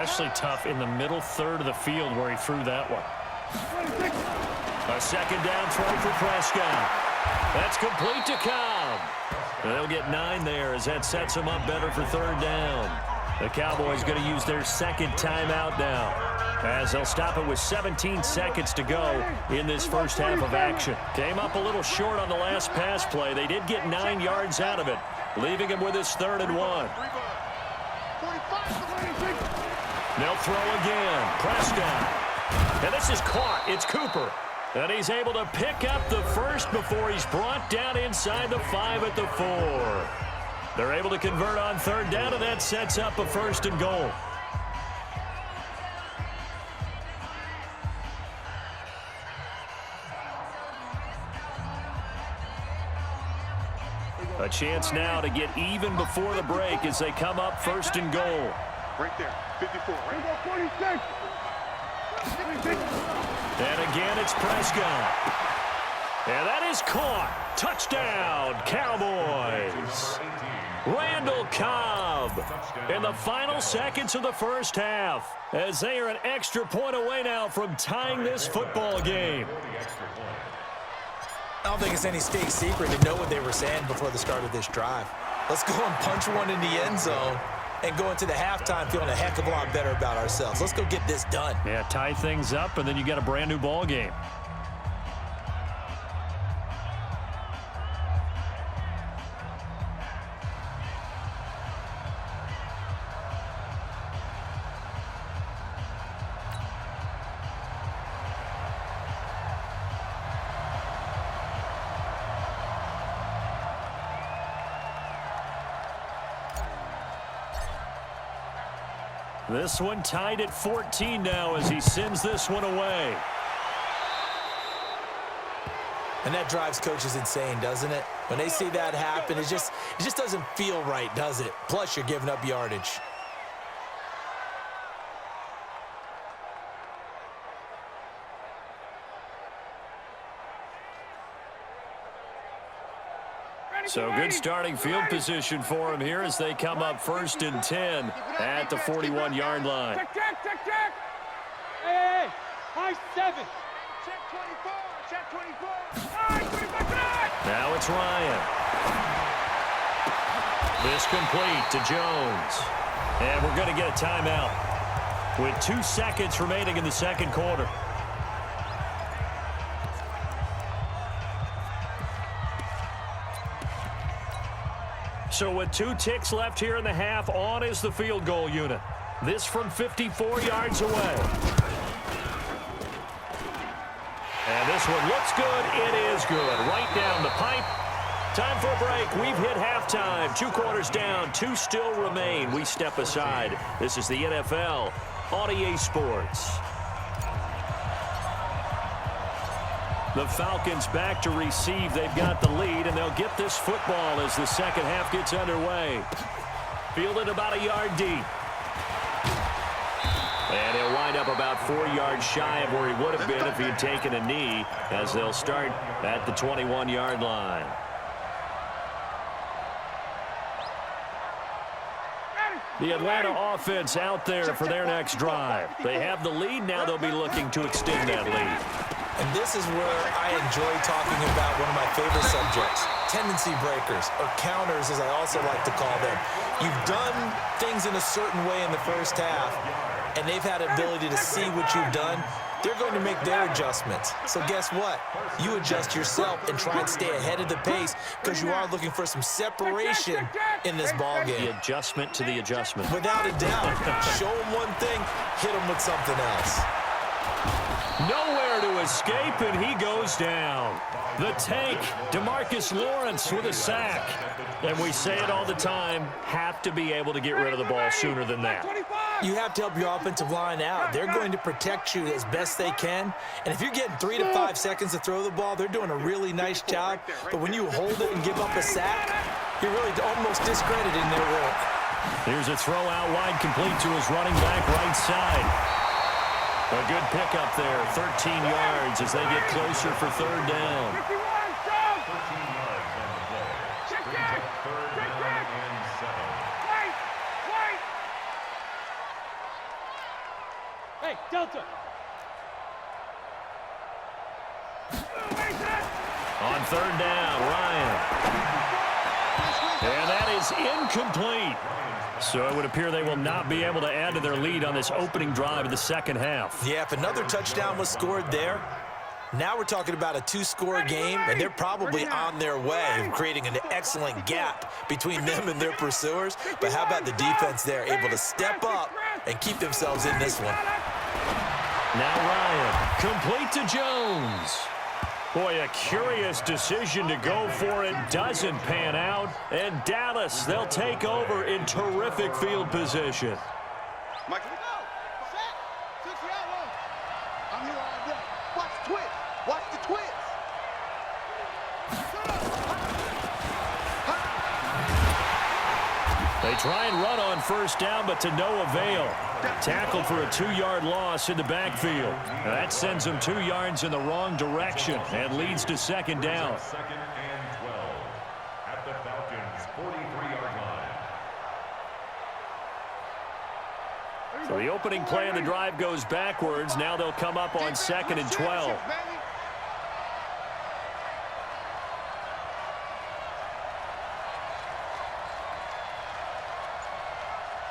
Especially tough in the middle third of the field where he threw that one. A second down throw for Prescott. That's complete to Cobb. And they'll get 9 there as that sets them up better for third down. The Cowboys going to use their second timeout now, as they'll stop it with 17 seconds to go in this first half of action. Came up a little short on the last pass play. They did get 9 yards out of it, leaving him with his 3rd and 1. They'll throw again. Prescott. And this is caught. It's Cooper. And he's able to pick up the first before he's brought down inside the 5 at the 4. They're able to convert on third down, and that sets up a 1st and goal. A chance now to get even before the break as they come up 1st and goal. Right there, 54, right? 46. And again, it's Prescott. And that is caught. Touchdown, Cowboys. Randall Cobb in the final seconds of the first half, as they are an extra point away now from tying this football game. I don't think it's any state secret to know what they were saying before the start of this drive. Let's go and punch one in the end zone and go into the halftime feeling a heck of a lot better about ourselves. Let's go get this done. Yeah, tie things up, and then you get a brand new ball game. This one tied at 14 now as he sends this one away. And that drives coaches insane, doesn't it? When they see that happen, it just doesn't feel right, does it? Plus, you're giving up yardage. So good starting field position for him here as they come up 1st and 10 at the 41-yard line. Check. Hey, high 7. Check 24. Check 24. Now it's Ryan. This complete to Jones. And we're going to get a timeout with 2 seconds remaining in the second quarter. So with 2 ticks left here in the half, on is the field goal unit. This from 54 yards away. And this one looks good. It is good. Right down the pipe. Time for a break. We've hit halftime. 2 quarters down. 2 still remain. We step aside. This is the NFL on EA Sports. The Falcons back to receive. They've got the lead, and they'll get this football as the second half gets underway. Fielded about a yard deep. And he'll wind up about 4 yards shy of where he would have been if he had taken a knee, as they'll start at the 21-yard line. The Atlanta offense out there for their next drive. They have the lead. Now they'll be looking to extend that lead. And this is where I enjoy talking about one of my favorite subjects, tendency breakers, or counters as I also like to call them. You've done things in a certain way in the first half, and they've had ability to see what you've done. They're going to make their adjustments. So guess what? You adjust yourself and try and stay ahead of the pace because you are looking for some separation in this ball game. The adjustment to the adjustment. Without a doubt. Show them one thing, hit them with something else. Nowhere to escape, and he goes down. The tank, DeMarcus Lawrence with a sack. And we say it all the time, have to be able to get rid of the ball sooner than that. You have to help your offensive line out. They're going to protect you as best they can. And if you're getting 3 to 5 seconds to throw the ball, they're doing a really nice job. But when you hold it and give up a sack, you're really almost discrediting their work. Here's a throw out wide, complete to his running back right side. A good pickup there, 13 yards as they get closer for third down. Hey, Delta. On third down, Ryan. And that is incomplete. So it would appear they will not be able to add to their lead on this opening drive of the second half. Yeah, if another touchdown was scored there, now we're talking about a two-score game, and they're probably on their way of creating an excellent gap between them and their pursuers. But how about the defense there, able to step up and keep themselves in this one? Now Ryan, complete to Jones. Boy, a curious decision to go for it. Doesn't pan out. And Dallas, they'll take over in terrific field position. Mike, I'm here all day. Watch the twist. Watch the twist. They try and run on first down, but to no avail. Tackled for a 2-yard loss in the backfield. That sends them 2 yards in the wrong direction and leads to second down. Second and 12 at the Falcons' 43-yard line. So the opening play of the drive goes backwards. Now they'll come up on second and 12.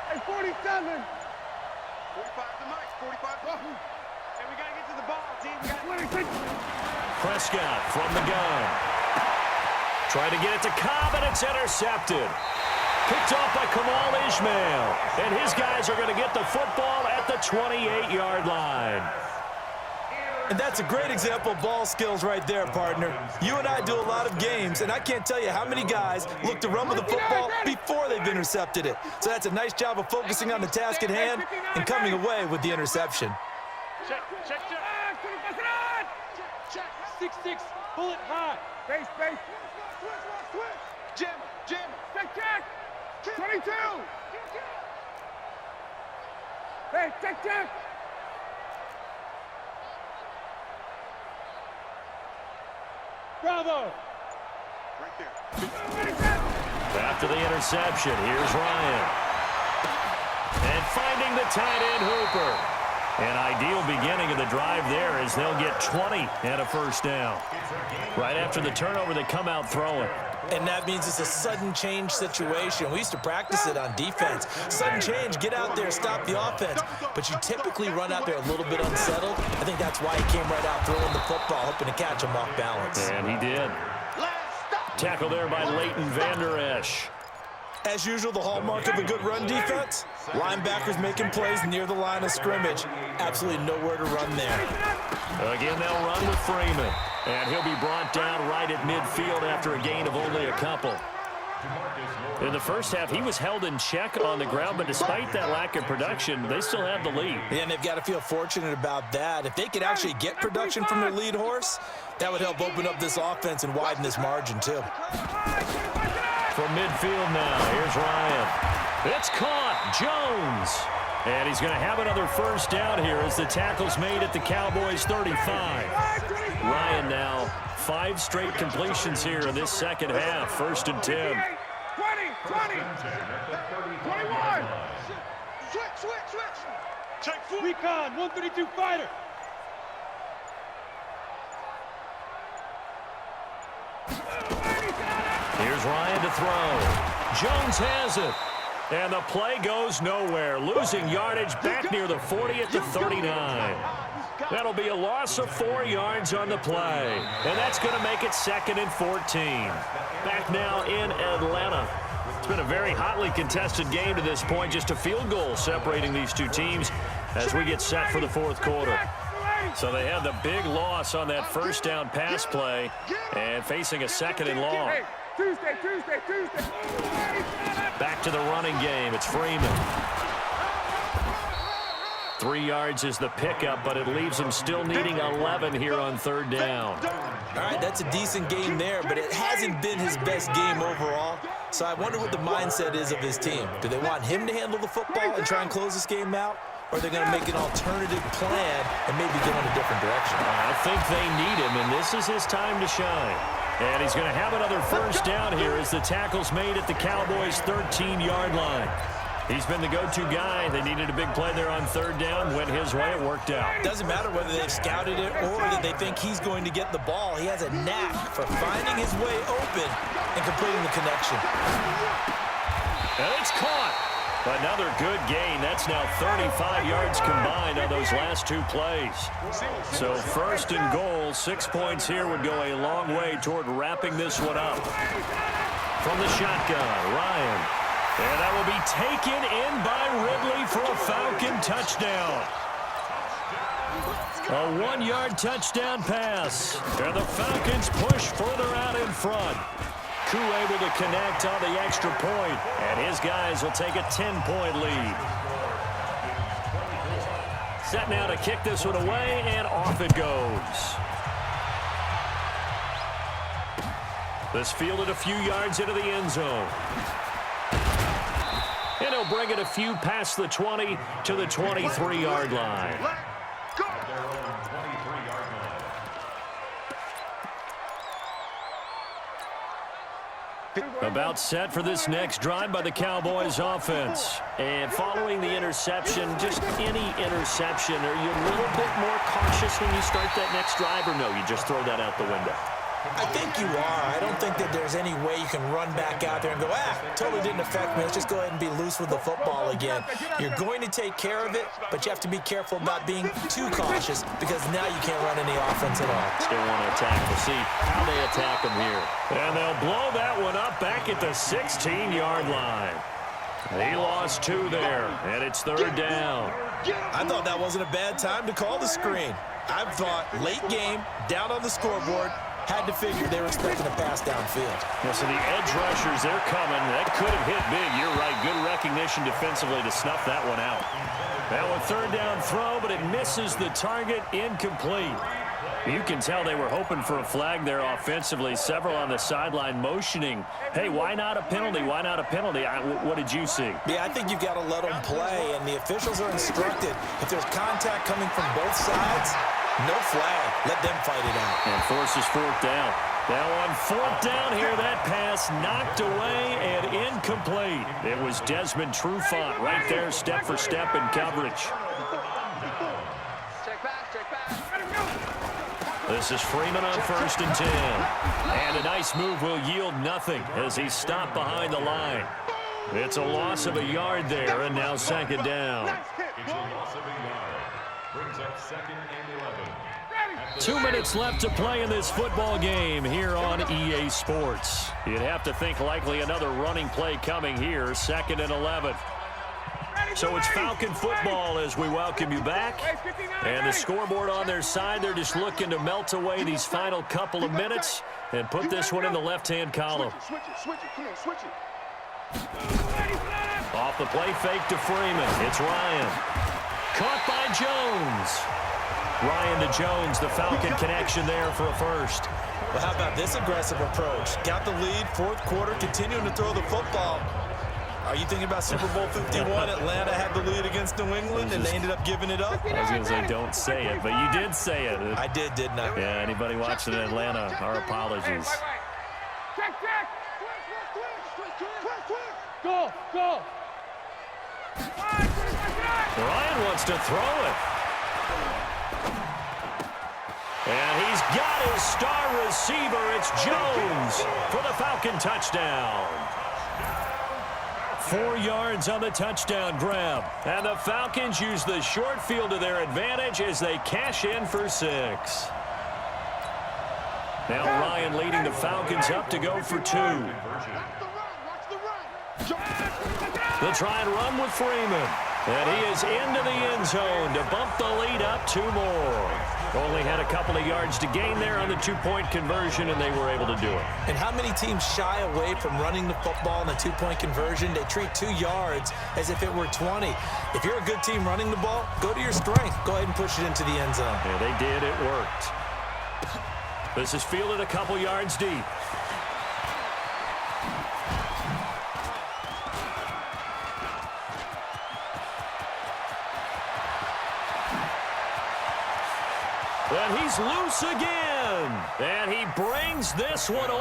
Hey, 47. 45 to Mike. 45 to Mike. Hey, we got to get to the ball, team. We got Prescott from the gun. Trying to get it to Cobb, and it's intercepted. Picked off by Kamal Ishmael. And his guys are going to get the football at the 28-yard line. And that's a great example of ball skills right there, partner. You and I do a lot of games, and I can't tell you how many guys look to run with the football before they've intercepted it. So that's a nice job of focusing on the task at hand and coming away with the interception. check. 6-6, bullet high. Base. Jim. Check. 22. Hey, check. Bravo. Right there. After the interception, here's Ryan. And finding the tight end Hooper. An ideal beginning of the drive there as they'll get 20 and a first down. Right after the turnover, they come out throwing. And that means it's a sudden change situation. We used to practice it on defense. Sudden change, get out there, stop the offense. But you typically run out there a little bit unsettled. I think that's why he came right out throwing the football, hoping to catch him off balance. And he did. Tackle there by Leighton Vander Esch. As usual, the hallmark of a good run defense, linebackers making plays near the line of scrimmage. Absolutely nowhere to run there. Again, they'll run with Freeman. And he'll be brought down right at midfield after a gain of only a couple. In the first half, he was held in check on the ground, but despite that lack of production, they still have the lead. Yeah, and they've got to feel fortunate about that. If they could actually get production from their lead horse, that would help open up this offense and widen this margin, too. From midfield now, here's Ryan. It's caught, Jones. And he's going to have another first down here as the tackle's made at the Cowboys' 35. Ryan now 5 straight completions here in this second half. 1st and 10. 20. 21. Switch. Check foot. Recon, 132 fighter. Here's Ryan to throw. Jones has it. And the play goes nowhere. Losing yardage back near the 40 at the 39. That'll be a loss of 4 yards on the play. And that's going to make it 2nd and 14. Back now in Atlanta. It's been a very hotly contested game to this point. Just a field goal separating these two teams as we get set for the 4th quarter. So they have the big loss on that first down pass play and facing a 2nd and long. Tuesday. Back to the running game. It's Freeman. 3 yards is the pickup, but it leaves them still needing 11 here on 3rd down. All right, that's a decent game there, but it hasn't been his best game overall. So I wonder what the mindset is of his team. Do they want him to handle the football and try and close this game out? Or are they going to make an alternative plan and maybe go in a different direction? I think they need him, and this is his time to shine. And he's going to have another first down here as the tackle's made at the Cowboys' 13-yard line. He's been the go-to guy. They needed a big play there on third down. Went his way. It worked out. Doesn't matter whether they've scouted it or that they think he's going to get the ball. He has a knack for finding his way open and completing the connection. And it's caught. Another good gain. That's now 35 yards combined on those last two plays. So first and goal, 6 points here would go a long way toward wrapping this one up. From the shotgun, Ryan. And that will be taken in by Ridley for a Falcon touchdown. A 1-yard touchdown pass. And the Falcons push further out in front. Koo able to connect on the extra point, and his guys will take a 10-point lead. Set now to kick this one away, and off it goes. This fielded a few yards into the end zone. And he'll bring it a few past the 20 to the 23-yard line. About set for this next drive by the Cowboys offense. And following the interception, just any interception, are you a little bit more cautious when you start that next drive, or no, you just throw that out the window? I think you are. I don't think that there's any way you can run back out there and go, totally didn't affect me. Let's just go ahead and be loose with the football again. You're going to take care of it, but you have to be careful about being too cautious because now you can't run any offense at all. Still want to attack. We'll see how they attack them here. And they'll blow that one up back at the 16-yard line. He lost 2 there, and it's third down. I thought that wasn't a bad time to call the screen. I thought late game, down on the scoreboard, had to figure they were expecting a pass downfield. Yeah, so the edge rushers, they're coming. That could have hit big. You're right. Good recognition defensively to snuff that one out. Now a third down throw, but it misses the target. Incomplete. You can tell they were hoping for a flag there offensively. Several on the sideline motioning. Hey, why not a penalty? Why not a penalty? What did you see? Yeah, I think you've got to let them play, and the officials are instructed. If there's contact coming from both sides, no flag. Let them fight it out. And forces fourth down. Now on fourth down here, that pass knocked away and incomplete. It was Desmond Trufant right there, step for step in coverage. This is Freeman on 1st and 10. And a nice move will yield nothing as he's stopped behind the line. It's a loss of a yard there, and now second down. It's a loss of a yard. Brings up 2nd and 11. 2 minutes left to play in this football game here on EA Sports. You'd have to think likely another running play coming here, 2nd and 11. So it's Falcon football as we welcome you back. And the scoreboard on their side, they're just looking to melt away these final couple of minutes and put this one in the left-hand column. Switch it, come on, switch it. Off the play fake to Freeman. It's Ryan. Caught by Jones. Ryan to Jones, the Falcon connection there for a first. Well, how about this aggressive approach? Got the lead, 4th quarter, continuing to throw the football. Are you thinking about Super Bowl 51? Atlanta had the lead against New England, and they ended up giving it up? I was going to say, don't say it, but you did say it. I did, didn't I? Yeah, anybody watching in Atlanta, our apologies. Check. Go. Ryan wants to throw it. And he's got his star receiver. It's Jones for the Falcon touchdown. 4 yards on the touchdown grab. And the Falcons use the short field to their advantage as they cash in for 6. Now Ryan leading the Falcons up to go for 2. They'll try and run with Freeman. And he is into the end zone to bump the lead up 2 more. Only had a couple of yards to gain there on the 2-point conversion, and they were able to do it. And how many teams shy away from running the football in a 2-point conversion? They treat 2 yards as if it were 20. If you're a good team running the ball, go to your strength. Go ahead and push it into the end zone. Yeah, they did. It worked. This is fielded a couple yards deep. And he's loose again. And he brings this one over.